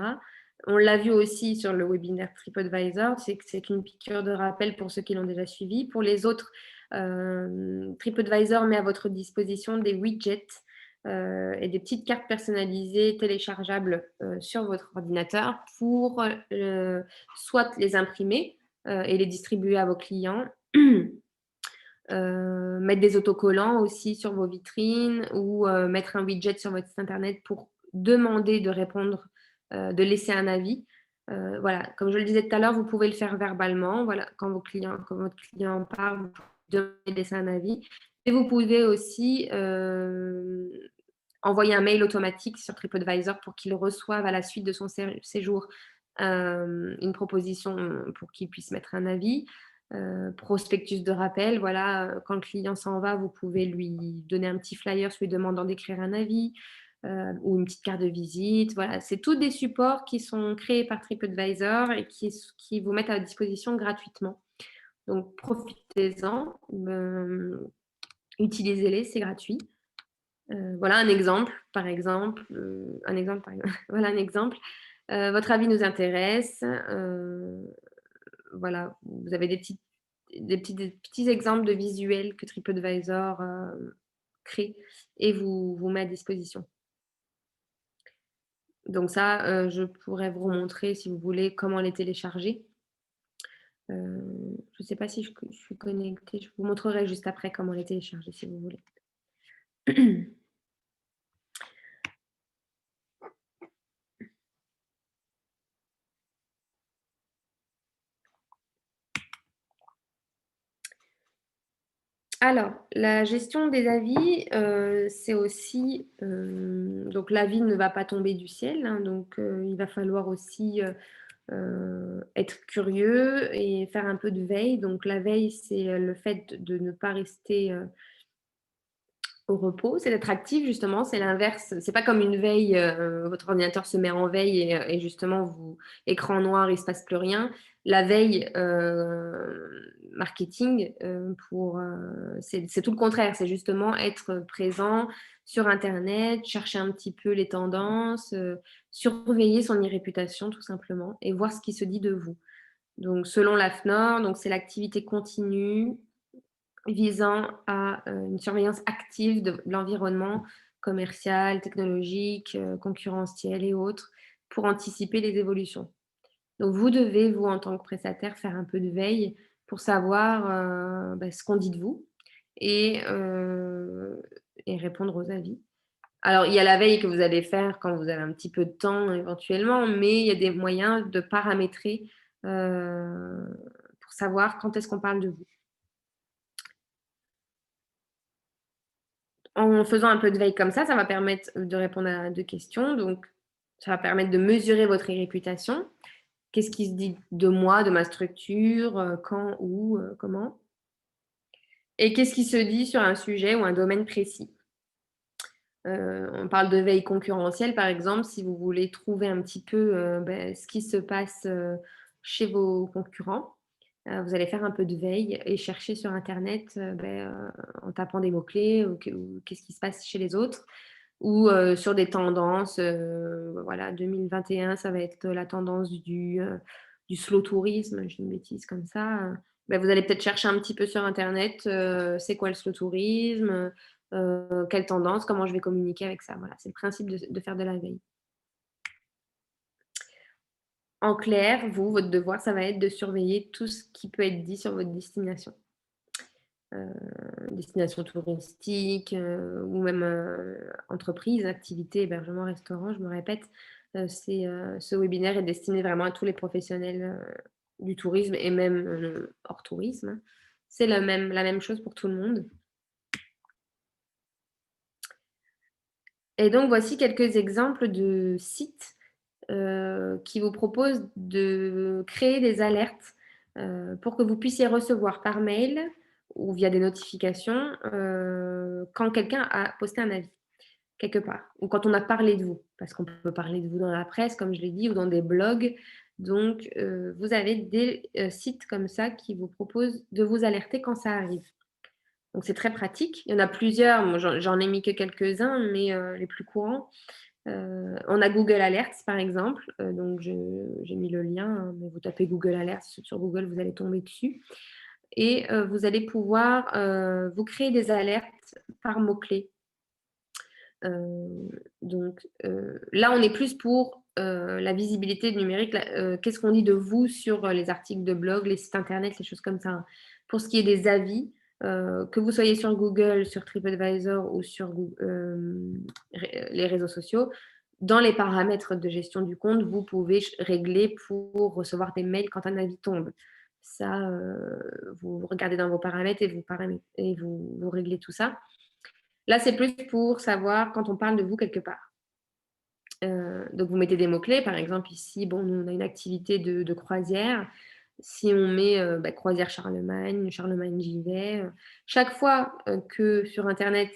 On l'a vu aussi sur le webinaire TripAdvisor, c'est une piqûre de rappel pour ceux qui l'ont déjà suivi. Pour les autres, TripAdvisor met à votre disposition des widgets et des petites cartes personnalisées téléchargeables sur votre ordinateur pour soit les imprimer et les distribuer à vos clients, mettre des autocollants aussi sur vos vitrines ou mettre un widget sur votre site internet pour demander de répondre, de laisser un avis. Voilà, comme je le disais tout à l'heure, vous pouvez le faire verbalement. Voilà, quand votre client parle, vous pouvez demander de laisser un avis. Et vous pouvez aussi envoyer un mail automatique sur TripAdvisor pour qu'il reçoive à la suite de son séjour une proposition pour qu'il puisse mettre un avis. Prospectus de rappel, voilà, quand le client s'en va, vous pouvez lui donner un petit flyer lui demandant d'écrire un avis ou une petite carte de visite. Voilà, c'est tous des supports qui sont créés par TripAdvisor et qui vous mettent à disposition gratuitement. Donc, profitez-en, utilisez-les, c'est gratuit. Voilà un exemple, par exemple. Voilà un exemple. Votre avis nous intéresse. Voilà, vous avez des petits exemples de visuels que TripAdvisor crée et vous met à disposition. Donc ça, je pourrais vous montrer, si vous voulez, comment les télécharger. Je ne sais pas si je suis connectée. Je vous montrerai juste après comment les télécharger, si vous voulez. Alors, la gestion des avis, c'est aussi donc l'avis ne va pas tomber du ciel, hein, donc il va falloir aussi être curieux et faire un peu de veille. Donc la veille, c'est le fait de ne pas rester au repos, c'est d'être actif justement, c'est l'inverse. C'est pas comme une veille, votre ordinateur se met en veille et justement, écran noir, il se passe plus rien. La veille marketing, c'est tout le contraire, c'est justement être présent sur Internet, chercher un petit peu les tendances, surveiller son réputation tout simplement et voir ce qui se dit de vous. Donc selon l'AFNOR, donc c'est l'activité continue visant à, une surveillance active de l'environnement commercial, technologique, concurrentiel et autres, pour anticiper les évolutions. Donc vous devez, vous, en tant que prestataire, faire un peu de veille pour savoir, ce qu'on dit de vous et heu et répondre aux avis. Alors, il y a la veille que vous allez faire quand vous avez un petit peu de temps éventuellement, mais il y a des moyens de paramétrer, pour savoir quand est-ce qu'on parle de vous. En faisant un peu de veille comme ça va permettre de répondre à 2 questions. Donc, ça va permettre de mesurer votre réputation. Qu'est-ce qui se dit de moi, de ma structure, quand, où, comment? Et qu'est-ce qui se dit sur un sujet ou un domaine précis? On parle de veille concurrentielle, par exemple, si vous voulez trouver un petit peu, ce qui se passe, chez vos concurrents, vous allez faire un peu de veille et chercher sur internet, en tapant des mots-clés ou qu'est-ce qui se passe chez les autres ou sur des tendances, voilà, 2021, ça va être la tendance du slow tourisme, je dis une bêtise comme ça, vous allez peut-être chercher un petit peu sur internet, c'est quoi le slow tourisme, quelle tendance, comment je vais communiquer avec ça. Voilà, c'est le principe de faire de la veille. En clair, vous, votre devoir, ça va être de surveiller tout ce qui peut être dit sur votre destination. Destination touristique, ou même, entreprise, activité, hébergement, restaurant, je me répète, ce webinaire est destiné vraiment à tous les professionnels, du tourisme et même, hors tourisme, hein. C'est la même chose pour tout le monde. Et donc voici quelques exemples de sites, qui vous proposent de créer des alertes, pour que vous puissiez recevoir par mail ou via des notifications, quand quelqu'un a posté un avis quelque part ou quand on a parlé de vous. Parce qu'on peut parler de vous dans la presse, comme je l'ai dit, ou dans des blogs. Donc, vous avez des, sites comme ça qui vous proposent de vous alerter quand ça arrive. Donc c'est très pratique. Il y en a plusieurs, moi j'en ai mis que quelques-uns, mais les plus courants. On a Google Alerts, par exemple, donc j'ai mis le lien, hein, mais vous tapez Google Alerts sur Google, vous allez tomber dessus et vous allez pouvoir, vous créer des alertes par mots-clés. Donc là, on est plus pour, la visibilité numérique, là, qu'est-ce qu'on dit de vous sur, les articles de blog, les sites internet, les choses comme ça, hein. Pour ce qui est des avis, que vous soyez sur Google, sur TripAdvisor ou sur les réseaux sociaux, dans les paramètres de gestion du compte, vous pouvez régler pour recevoir des mails quand un avis tombe. Ça, vous regardez dans vos paramètres et vous réglez tout ça. Là, c'est plus pour savoir quand on parle de vous quelque part. Donc vous mettez des mots-clés, par exemple ici, bon, nous on a une activité de croisière. Si on met, croisière Charlemagne, Charlemagne j'y vais, chaque fois, que sur internet,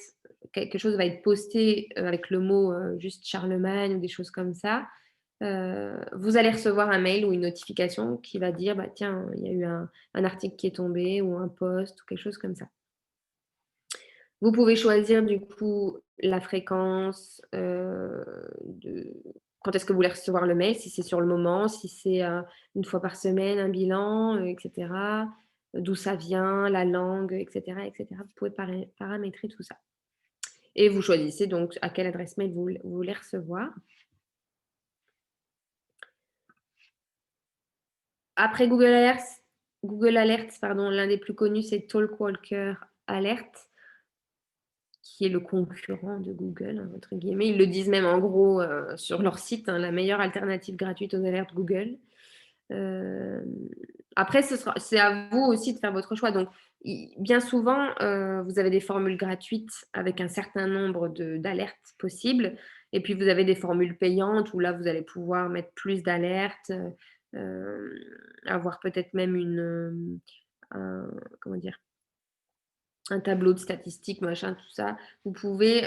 quelque chose va être posté, avec le mot, juste Charlemagne ou des choses comme ça, vous allez recevoir un mail ou une notification qui va dire: «Bah tiens, il y a eu un article qui est tombé ou un post» ou quelque chose comme ça. Vous pouvez choisir du coup la fréquence, de quand est-ce que vous voulez recevoir le mail, si c'est sur le moment, si c'est, 1 fois par semaine, un bilan, et cetera. D'où ça vient, la langue, et cetera, et cetera. Vous pouvez paramétrer tout ça et vous choisissez donc à quelle adresse mail vous voulez recevoir. Après Google Alerts, pardon, l'un des plus connus, c'est Talkwalker Alert. Qui est le concurrent de Google, hein, entre guillemets. Ils le disent même en gros, sur leur site, hein, la meilleure alternative gratuite aux alertes Google. Hem, Après c'est à vous aussi de faire votre choix. Donc bien souvent, vous avez des formules gratuites avec un certain nombre d'alertes possibles et puis vous avez des formules payantes où là, vous allez pouvoir mettre plus d'alertes, avoir peut-être même un comment dire? Un tableau de statistiques, machin, tout ça. Vous pouvez,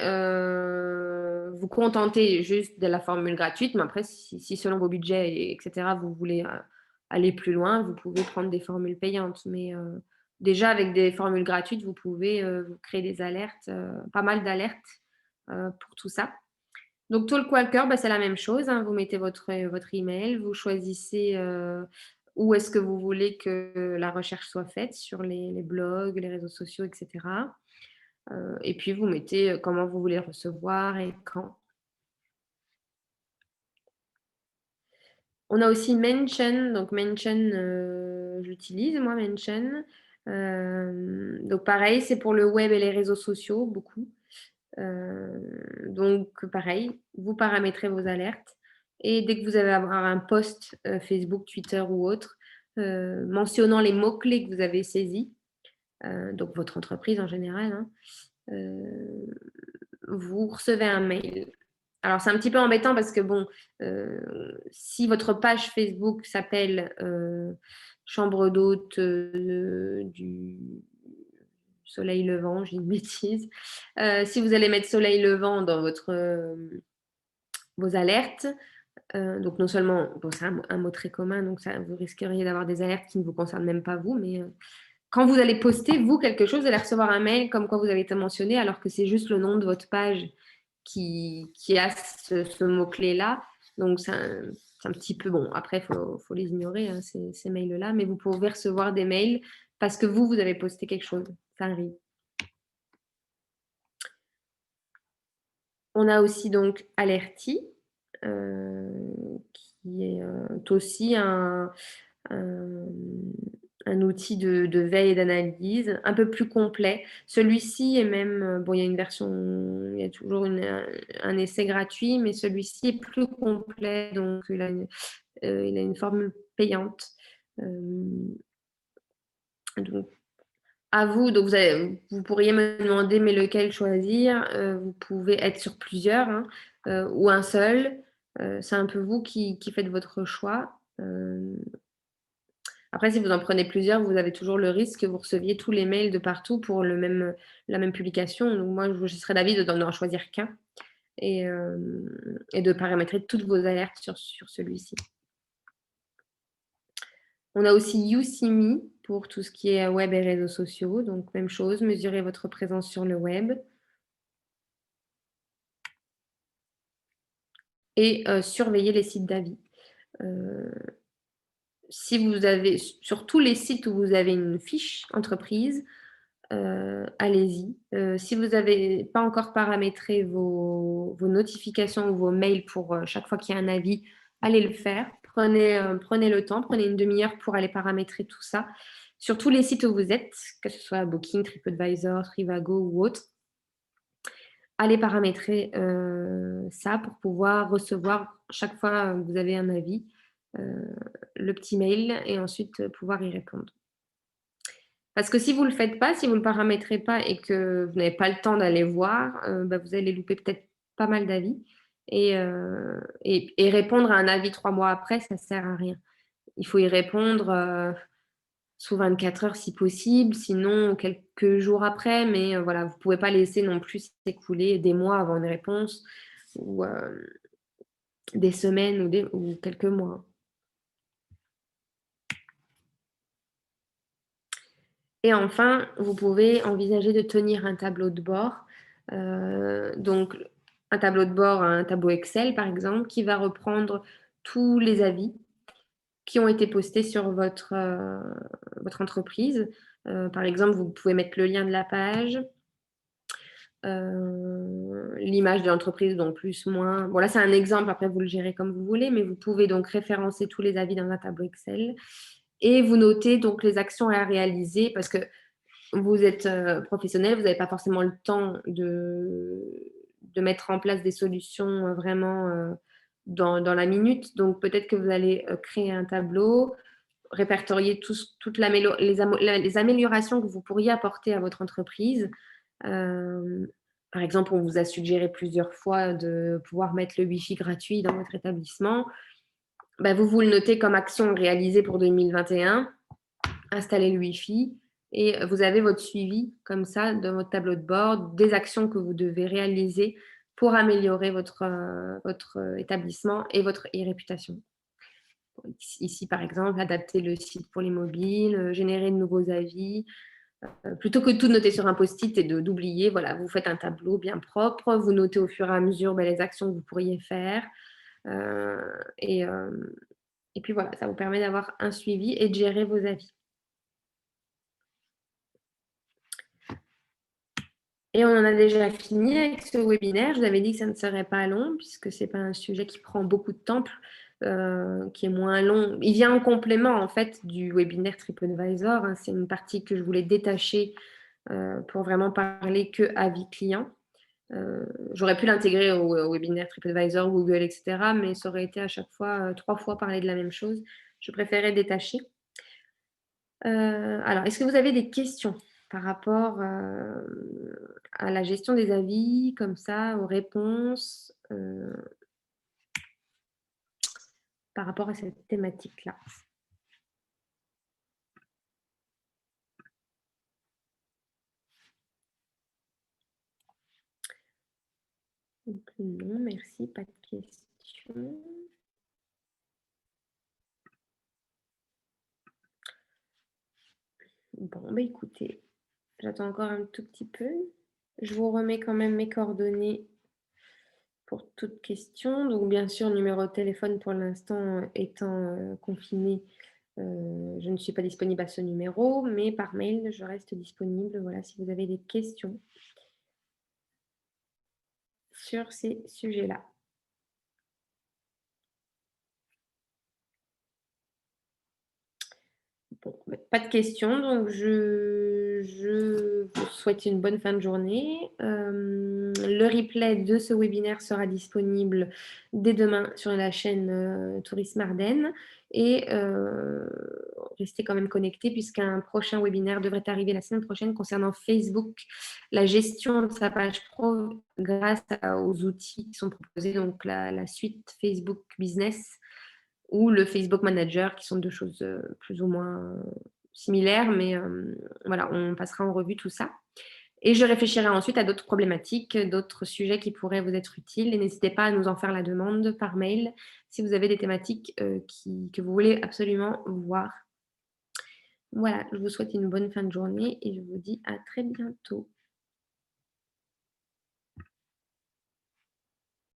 vous contenter juste de la formule gratuite, mais après si selon vos budgets et cetera, vous voulez, aller plus loin, vous pouvez prendre des formules payantes. Mais, déjà avec des formules gratuites, vous pouvez, vous créer des alertes, pas mal d'alertes, pour tout ça. Donc Talkwalker, c'est la même chose, hein. Vous mettez votre email, vous choisissez, où est-ce que vous voulez que la recherche soit faite sur les blogs, les réseaux sociaux, et cetera. Et puis vous mettez, comment vous voulez le recevoir et quand. On a aussi Mention, donc Mention, j'utilise moi Mention. Donc pareil, c'est pour le web et les réseaux sociaux, beaucoup. Donc pareil, vous paramétrez vos alertes et dès que vous allez avoir un post, Facebook, Twitter ou autre, mentionnant les mots-clés que vous avez saisis, donc votre entreprise en général, hein, vous recevez un mail. Alors c'est un petit peu embêtant parce que bon, si votre page Facebook s'appelle, chambre d'hôte, du soleil levant, j'ai une bêtise. Si vous allez mettre soleil levant dans votre, vos alertes, donc non seulement, bon c'est un mot très commun, donc ça vous risqueriez d'avoir des alertes qui ne vous concernent même pas vous, mais quand vous allez poster, vous, quelque chose, vous allez recevoir un mail comme quoi vous avez été mentionné, alors que c'est juste le nom de votre page qui a ce mot-clé-là. Donc, c'est un petit peu bon. Après, il faut les ignorer, hein, ces mails-là, mais vous pouvez recevoir des mails parce que vous avez posté quelque chose. Ça arrive. On a aussi donc Alerty, qui est aussi un, un outil de veille et d'analyse un peu plus complet. Celui-ci est même, bon, il y a une version, il y a toujours un essai gratuit, mais celui-ci est plus complet, donc il a une formule payante. Donc, à vous, donc vous pourriez me demander, mais lequel choisir. Vous pouvez être sur plusieurs, hein, ou un seul. C'est un peu vous qui faites votre choix. Après, si vous en prenez plusieurs, vous avez toujours le risque que vous receviez tous les mails de partout pour la même publication. Donc moi, je serais d'avis de n'en choisir qu'un et de paramétrer toutes vos alertes sur celui-ci. On a aussi YouSeeMe pour tout ce qui est web et réseaux sociaux. Donc même chose, mesurer votre présence sur le web. Et surveiller les sites d'avis. Si vous avez, sur tous les sites où vous avez une fiche entreprise, allez-y. Si vous n'avez pas encore paramétré vos notifications ou vos mails pour chaque fois qu'il y a un avis, allez le faire. Prenez le temps, prenez une demi-heure pour aller paramétrer tout ça. Sur tous les sites où vous êtes, que ce soit Booking, TripAdvisor, Trivago ou autre, allez paramétrer ça pour pouvoir recevoir chaque fois que vous avez un avis, le petit mail et ensuite pouvoir y répondre. Parce que si vous ne le faites pas, si vous ne le paramétrez pas et que vous n'avez pas le temps d'aller voir, vous allez louper peut-être pas mal d'avis et répondre à un avis 3 mois après, ça ne sert à rien. Il faut y répondre sous 24 heures si possible, sinon quelques jours après, mais voilà, vous ne pouvez pas laisser non plus s'écouler des mois avant une réponse ou des semaines ou quelques mois. Et enfin, vous pouvez envisager de tenir un tableau de bord. Donc, un tableau de bord, un tableau Excel par exemple, qui va reprendre tous les avis qui ont été postés sur votre entreprise. Par exemple, vous pouvez mettre le lien de la page, l'image de l'entreprise, donc plus, moins. Bon, là, c'est un exemple, après, vous le gérez comme vous voulez, mais vous pouvez donc référencer tous les avis dans un tableau Excel et vous notez donc les actions à réaliser parce que vous êtes professionnel, vous n'avez pas forcément le temps de mettre en place des solutions vraiment dans la minute. Donc, peut-être que vous allez créer un tableau, répertorier toutes les améliorations que vous pourriez apporter à votre entreprise. Par exemple, on vous a suggéré plusieurs fois de pouvoir mettre le Wi-Fi gratuit dans votre établissement. Vous le notez comme action réalisée pour 2021, installer le Wi-Fi, et vous avez votre suivi comme ça dans votre tableau de bord des actions que vous devez réaliser pour améliorer votre établissement et votre réputation. Ici, par exemple, adapter le site pour les mobiles, générer de nouveaux avis. Plutôt que de tout noter sur un post-it et d'oublier, voilà, vous faites un tableau bien propre, vous notez au fur et à mesure les actions que vous pourriez faire. Et Et puis voilà, ça vous permet d'avoir un suivi et de gérer vos avis. Et on en a déjà fini avec ce webinaire. Je vous avais dit que ça ne serait pas long puisque c'est pas un sujet qui prend beaucoup de temps, qui est moins long. Il vient en complément en fait du webinaire TripAdvisor, hein. C'est une partie que je voulais détacher, pour vraiment parler que avis client. J'aurais pu l'intégrer au webinaire TripAdvisor, Google et cetera, mais ça aurait été à chaque fois, 3 fois parler de la même chose. Je préférais détacher. Alors, est-ce que vous avez des questions par rapport, à la gestion des avis, comme ça, aux réponses, par rapport à cette thématique-là? Donc non, merci, pas de questions. Bon, bah, écoutez, j'attends encore un tout petit peu. Je vous remets quand même mes coordonnées pour toute question. Donc bien sûr, numéro de téléphone pour l'instant, étant, confinée, je ne suis pas disponible à ce numéro, mais par mail, je reste disponible, voilà, si vous avez des questions sur ces sujets-là. Bon, bah, pas de questions, donc je vous souhaite une bonne fin de journée. Le replay de ce webinaire sera disponible dès demain sur la chaîne, Tourisme Ardennes et restez quand même connectés puisqu'un prochain webinaire devrait arriver la semaine prochaine concernant Facebook, la gestion de sa page pro grâce aux outils qui sont proposés, donc la suite Facebook Business ou le Facebook Manager, qui sont deux choses plus ou moins similaires, mais voilà, on passera en revue tout ça. Et je réfléchirai ensuite à d'autres problématiques, d'autres sujets qui pourraient vous être utiles. Et n'hésitez pas à nous en faire la demande par mail si vous avez des thématiques que vous voulez absolument voir. Voilà, je vous souhaite une bonne fin de journée et je vous dis à très bientôt.